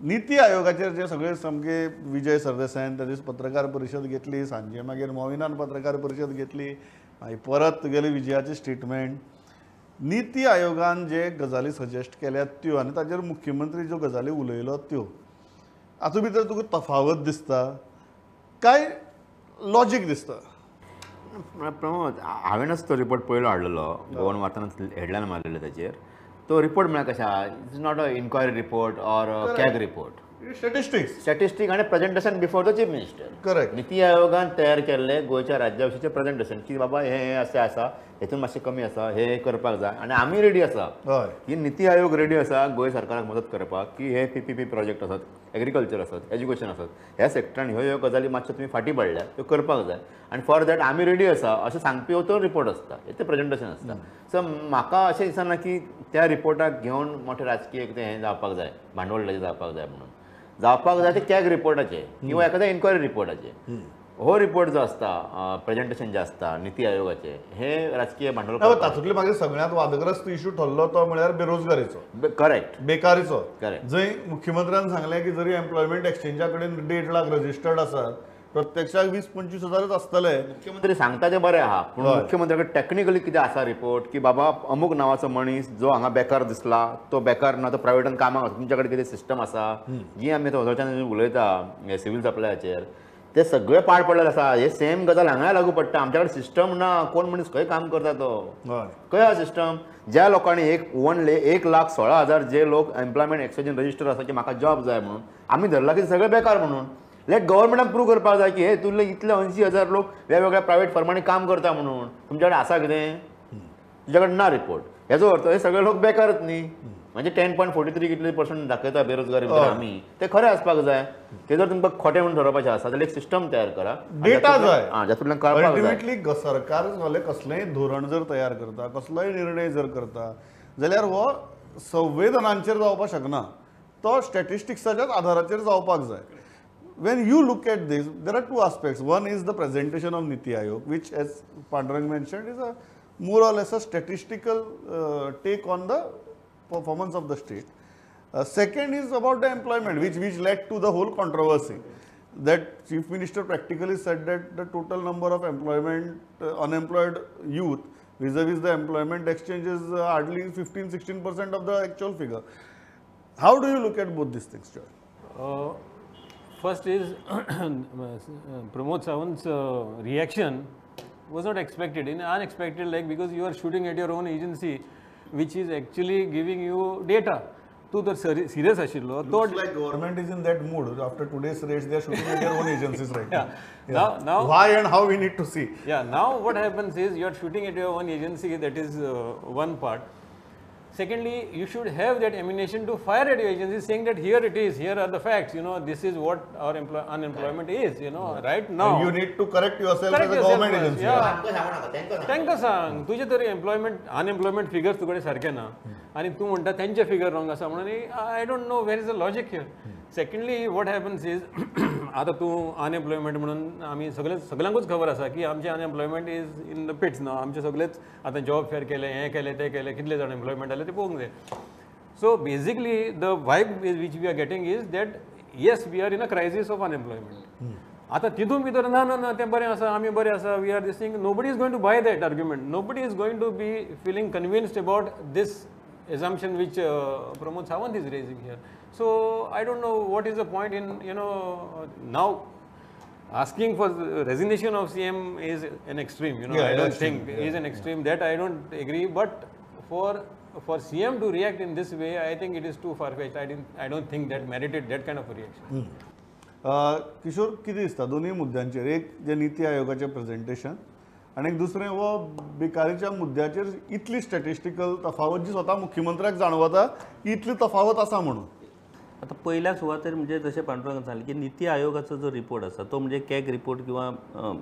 नीती आयोगाचेर जे सगळे सामके विजय सरदेसायान त्या दीस पत्रकार परिशद घेतली, सांजे मागीर मोविनान पत्रकार परिशद घेतली, मागीर परत तुगेली विजयाची स्टेटमेंट. नीती आयोगान जे गजाली सजेस्ट केल्यात त्यो आनी ताजेर मुख्यमंत्री ज्यो गजाली उलयलो त्यो हातूंत भितर तुका तफावत दिसता काय लॉजीक दिसता? प्रमोद, हांवेनच तो रिपोर्ट पयलो हाडलेलो, गोवन वार्तांत हेडलायन मारलेले ताचेर. तो रिपोर्ट म्हळ्यार कशा, it's not a inquiry report or CAG report. Statistic आणि presentation before the chief minister. Correct. नीती आयोगान तयार केल्ले गोंयच्या राज्याविशींचें प्रेजेंटेशन की बाबा हे अशें आसा, हेतून मातशें कमी आसा, हे करपाक जाय आनी आमी रेडी आसा. ही नीती आयोग रेडी आसा गोंय सरकाराक मदत करपाक की हे PPP प्रोजेक्ट आसात, एग्रीकल्चर आसात, एज्युकेशन आसात, ह्या सेक्टरान ह्यो गजाली मातश्यो तुमी फाटीं पडल्या त्यो करपाक जाय आनी फॉर दॅट आमी रेडी आसा अशें सांगपी हो तो रिपोर्ट आसता, ते प्रेजेंटेशन आसता. सो म्हाका अशें दिसना की त्या रिपोर्टाक घेवन मोठे राजकीय हें जावपाक जाय, भांडवल जावपाक जाय म्हणून. जावपाक जाय ते कॅग रिपोर्टाचे किंवा एखाद्या इन्क्वायरी रिपोर्टाचे. हो रिपोर्ट जो आसता, प्रेजेंटेशन जे आसता नीती आयोगाचे, हे राजकीय भांडवल. तातूंतले मागीर सगळ्यांत वादग्रस्त इश्यू ठरलो तो म्हळ्यार बेरोजगारीचो. करेक्ट. बेकारीचो. करेक्ट. जंय मुख्यमंत्र्यान सांगलें की जरी एम्प्लॉयमेंट एक्सचेंजा कडेन 1.5 लाख रजिस्टर्ड आसात, प्रत्यक्षाक 20-25 हजारच आसतले. मुख्यमंत्री सांगता ते बरें आहा, पूण मुख्यमंत्र्याकडे टेक्निकली कितें आसा रिपोर्ट की बाबा अमूक नांवाचो मनीस जो हांगा बेकार दिसला, तो बेकार ना, तो प्रायवेटान कामाक आसा, तुमच्या कडेन कितें सिस्टम आसा जी आमी वचच्यान उलयता सिवील सप्लायाचेर, ते सगळे पाड पडलेले आसा. हे सेम गजाल हांगाय लागू पडटा. आमच्या कडेन सिस्टम ना, कोण मनीस खंय काम करता तो, खंय हा सिस्टम. ज्या लोकांनी 1,16,000 जे लोक एम्प्लॉयमेंट एक्सचेंज रजिस्टर आसा की म्हाका जॉब जाय म्हणून, आमी धरला की सगळे बेकार म्हणून. लेट गव्हर्मेंटाक प्रूव्ह करपाक जाय की हे तुले इतले 80,000 लोक वेगवेगळ्या प्रायवेट फर्मांनी काम करता म्हणून. तुमच्या कडेन आसा कितें? तुज्या कडेन ना रिपोर्ट. हेजो अर्थ हे सगळे लोक बेकारच न्ही. म्हणजे 10.43 कितले % दाखयता बेरोजगारी आमी, ते खरें आसपाक जाय. ते जर तुमकां खोटें म्हणून ठरोवपाचें आसा जाल्यार एक सिस्टम तयार करा, डेटा जाय. जातूंतल्यान कळपाक जाय. अल्टिमेटली सरकार जाल्यार कसलेंय धोरण जर तयार करता, कसलोय निर्णय जर करता जाल्यार हो संवेदनांचेर जावपाक शकना, तो स्टॅटिस्टिक्साच्याच आधाराचेर जावपाक जाय. When you look at this, there are two aspects. One is the presentation of Niti Aayog, which, as Pandurang mentioned, is a more or less a statistical take on the performance of the state. Second is about the employment, which led to the whole controversy. That Chief Minister practically said that the total number of unemployed youth vis-a-vis the employment exchange is hardly 15-16% of the actual figure. How do you look at both these things, Joy? First is Pramod Sawant's reaction was not expected, unexpected, like because you are shooting at your own agency, which is actually giving you data. तू तर serious आशिल्लो. Looks like government is in that mood. After today's race, they are shooting at their own agencies right now. Now why and how we need to see. Yeah. Now what happens is you are shooting at your own agency. That is one part. Secondly, you should have that ammunition to fire at your agency, saying that here it is, here are the facts, this is what our unemployment is, right now. And you need to correct yourself as a government agency. तांकां सांग तुजे तरी unemployment figures तुकडे सारखे ना आणि तू म्हणटा त्यांचे फिगर रॉंग आसा म्हणून I don't know where is a logic here. Secondly what happens is आता तू अनएम्प्लॉयमेंट म्हणून आमी सगळ्यांकूच खबर आसा की आमचे अनएम्प्लॉयमेंट इज इन द पिट्स ना. आमचे सगळेच आता जॉब फेअर केले, हे केले, ते केले, कितले जाण एम्प्लॉयमेंट जाले ते पळोवंक जाय. So basically the vibe which we are getting is that yes we are in a crisis of unemployment. आता तितून भितर ना ते बरें आसा, आमी बरें आसा, we are this thing. Nobody is going to buy that argument. Nobody is going to be feeling convinced about this assumption which Pramod Sawant is raising here. So I don't know what is the point in now asking for resignation of CM is an extreme. I don't think is an extreme. That I don't agree. But for CM to react in this way, I think it is too far-fetched. I don't think that merited that kind of a reaction. Kishore कितें दिसता दोनूय मुद्द्यांचेर? एक जे नीती आयोगाचें presentation आनी दुसरें वो बेकारीच्या मुद्द्याचेर इतली statistical तफावत जी स्वता मुख्यमंत्र्याक जाणवता की इतली तफावत आसा म्हणून. आता पहिल्या सुवातेर म्हणजे जशें पांडुरंगान सांगलें की नीती आयोगाचो जो रिपोर्ट आसा तो म्हणजे कॅग रिपोर्ट किंवा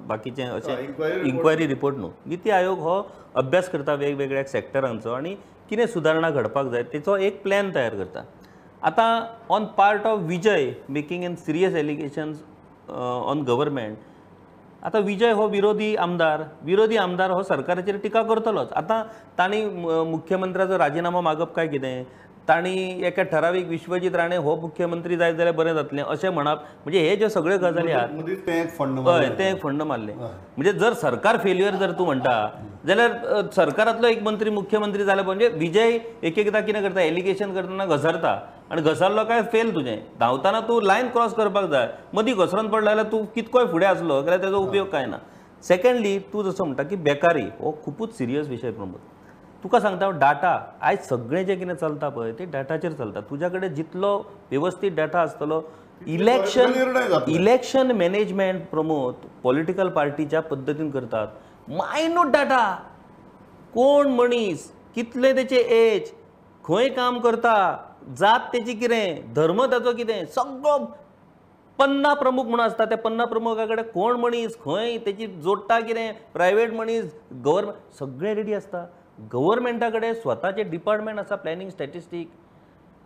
बाकीचे अशें इन्क्वायरी रिपोर्ट न्हू. नीती आयोग हो अभ्यास करता वेगवेगळ्या सॅक्टरांचो आनी कितें सुदारणा घडपाक जाय तेचो एक प्लॅन तयार करता. आतां on part of Vijay making an serious allegations on government. आता विजय हो विरोधी आमदार हो सरकाराचेर टिका करतलोच. आता तांणी मुख्यमंत्र्याचो राजिनामो मागप काय कितें, तांणी एका ठरावीक विश्वजीत राणे हो मुख्यमंत्री जायत जाल्यार बरें जातलें अशें म्हणप म्हणजे हे ज्यो सगळ्यो गजाली आहात मदींच तें एक फंड हय तें एक फंड मारलें म्हणजे जर सरकार फेल्युअर जर तूं म्हणटा जाल्यार सरकारांतलो एक मंत्री मुख्यमंत्री जालो म्हणजे विजय एकदां कितें करता एलिगेशन करतना घसरता आनी घसरलो काय फेल तुजें धांवताना तूं लायन क्रॉस करपाक जाय मदीं घसरून पडलो जाल्यार तूं कितकोय फुडें आसलो जाल्यार तेजो उपयोग कांय ना सेकंडली तूं जसो म्हणटा की बेकारी हो खूबच सिरियस विशय प्रमोद तुका सांगता डाटा आयज सगळें जें कितें चलता पळय तें डाटाचेर चलता तुज्या कडेन जितलो व्यवस्थीत डाटा आसतलो इलेक्शन मॅनेजमेंट प्रमोद पॉलिटिकल पार्टीच्या पद्दतीन करतात मायन्यूट डाटा कोण मनीस कितले तेचे एज खंय काम करता जात तेची कितें धर्म ताचो कितें सगळो 50 प्रमुख म्हणून आसता त्या 50 प्रमुखा कडेन कोण मनीस खंय तेची जोडटा कितें प्रायवेट मनीस गव्हर्मेंट सगळें रेडी आसता गव्हर्मेंटा कडेन स्वताचे डिपार्टमेंट आसा प्लॅनिंग स्टॅटिस्टीक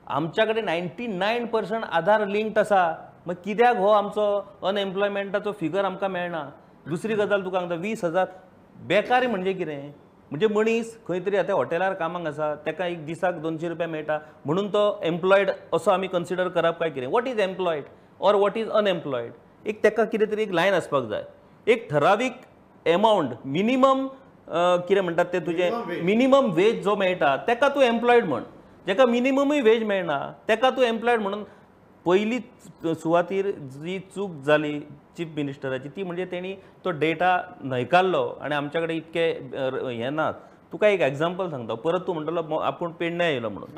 आमच्या कडेन 99% आधार लिंक्ड आसा मग कित्याक हो आमचो अनएम्प्लॉयमेंटाचो फिगर आमकां मेळना दुसरी गजाल तुका सांगता 20,000 बेकारी म्हणजे कितें म्हणजे मनीस खंय तरी आतां हॉटेलार कामाक आसा ताका एक दिसाक 200 रुपया मेळटा म्हणून तो एम्प्लॉयड असो आमी कन्सिडर करप काय कितें what is employed or what is unemployed एक ताका कितें तरी एक लायन आसपाक जाय एक ठरावीक एमावंट मिनिमम कितें म्हणटात ते तुजे मिनिमम वेज जो मेळटा ताका तूं एम्प्लॉयड म्हण जाका मिनिममूय वेज मेळना ताका तूं एम्प्लॉयड म्हणून पयली सुवातेर जी चूक जाली चीफ मिनिस्टराची ती म्हणजे तेणी तो डेटा न्हयकारलो आनी आमच्या कडेन इतके हें नात तुका एक एग्जांपल सांगता परत तूं म्हणटलो आपूण पेडण्या येयलो म्हणून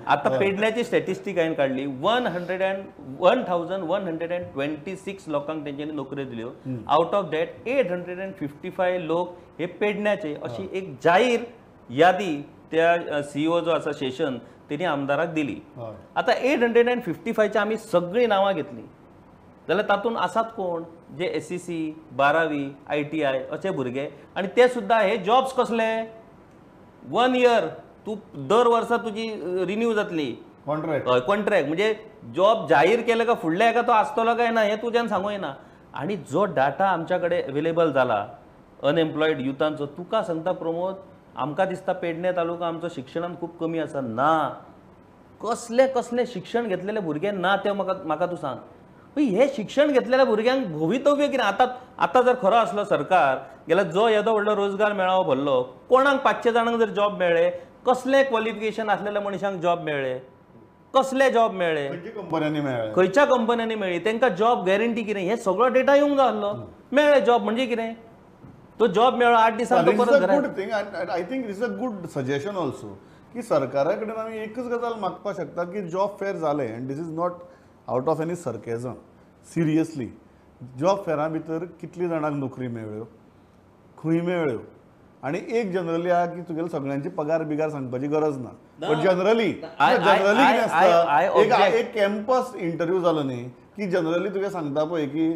आतां पेडण्याची स्टॅटिस्टीक हांवें काडली 1126 लोकांक तेंच्यांनी नोकऱ्यो दिल्यो आउट ऑफ दॅट 855 लोक हे पेडण्याचे अशी एक जाहीर यादी त्या सीईओ जो आसा शेषन तेणी आमदाराक दिली आतां 855ची आमी सगळीं नांवां घेतली जाल्यार तातूंत आसात कोण जे SEC 12वी ITI अशे भुरगे आनी ते सुद्दां हे जॉब्स कसले 1 इयर तूं दर वर्सा तुजी रिन्यू जातली कॉन्ट्रॅक्ट म्हणजे जॉब जाहीर केले का फुडल्या एका तो आसतलो काय ना हे तुज्यान सांगूं येना आनी जो डाटा आमच्या कडेन अवेलेबल जाला अनएम्प्लॉयड युथांचो तुका सांगता प्रमोद आमकां दिसता पेडणे तालुका आमचो शिक्षणांत खूब कमी आसा ना कसले शिक्षण घेतलेले भुरगे ना ते म्हाका तूं सांग हे शिक्षण घेतलेल्या भुरग्यांक भवितव्य कितें आतां जर खरो आसलो सरकार जाल्यार जो येदो व्हडलो रोजगार मेळावो भरलो कोणाक 500 जाणांक जर जॉब मेळ्ळे कसले क्वॉलिफिकेशन आसलेल्या मनशांक जॉब मेळ्ळे कसले जॉब मेळ्ळे खंयच्या कंपन्यांनी मेळ्ळी तांकां जॉब गॅरंटी कितें हे सगळो डेटा येवंक जाय आसलो मेळ्ळे जॉब म्हणजे कितें तो जॉब मेळ्ळो 8 दिसांक तो परत घरा I think it's a good suggestion also की सरकारा कडेन आमी एकच गजाल मागपाक शकता की जॉब फेअर जाले and this is not out of any sarcasm seriously job फेरा भितर कितली जाणांक नोकरी मेळ्ळ्यो खंय मेळ्ळ्यो आनी एक जनरली आहा की तुगेले सगळ्यांची पगार बिगार सांगपाची गरज ना पण जनरली कितें आसता एक कॅम्पस इंटरव्यू जालो न्ही की जनरली तुगे सांगता पळय की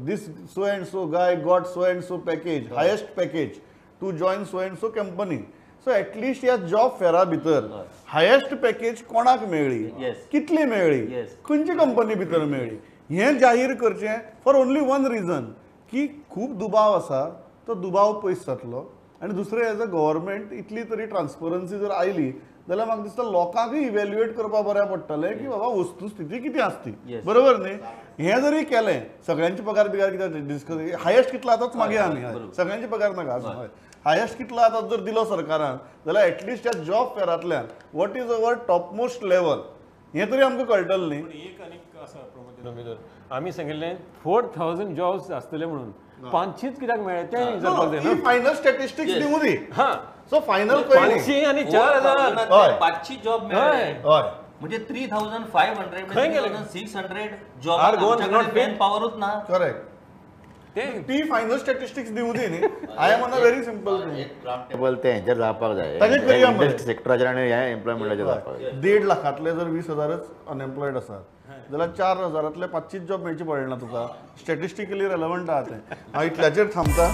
this so and so guy got so and so package highest package to join so and so company so at least या जॉब फेरा भितर हायेस्ट पॅकेज कोणाक मेळ्ळी कितली मेळ्ळी खंयची कंपनी भितर मेळ्ळी हें जाहीर करचें फॉर ओन्ली वन रिजन की खूब दुबाव आसा तो दुबाव पयस जातलो आनी दुसरें एज अ गव्हर्मेंट इतली तरी ट्रान्सपरन्सी जर आयली जाल्यार म्हाका दिसता लोकांकूय इवॅल्युएट करपाक बऱ्या पडटलें की बाबा वस्तुस्थिती कितें आसती बरोबर न्ही हें जरी केलें सगळ्यांची पगार बिगार कितें डिस्कस हायेस्ट कितलो आतांच मागया आमी सगळ्यांची पगार नाका हय हायेस्ट कितलो आतां जर दिलो सरकारान जाल्यार एटलिस्ट ह्या जॉब फेरांतल्यान what is our top most level हें तरी आमकां कळटलें न्ही एक आनीक आसा प्रमोद भितर आमी सांगिल्लें 4000 जॉब्स आसतले म्हणून 500 कित्याक मेळ्ळे तें विचारपाक जाय फायनल स्टॅटिस्टिक्स दिवं दी हां सो फायनल 500 आणि 4000 500 जॉब मेळ्ळे म्हणजे 3500 3600 जॉब आमच्याकडे मॅन पॉवरच ना करेक्ट ती फायनल स्टॅटिस्टिक्स दिवं दी न्ही I am on a very simple table ते हेंचेर जावपाक जाय इंडस्ट्री सेक्टराचेर आनी ह्या एम्प्लॉयमेंटाचेर जावपाक जाय 1.5 लाखांतले जर 20,000च अनएम्प्लॉयड आसात जाल्यार 4,000तले 25 जॉब मेळची पडना तुका स्टॅटिस्टिकली रेलेवंट आहा तें हांव इतल्याचेर थांबता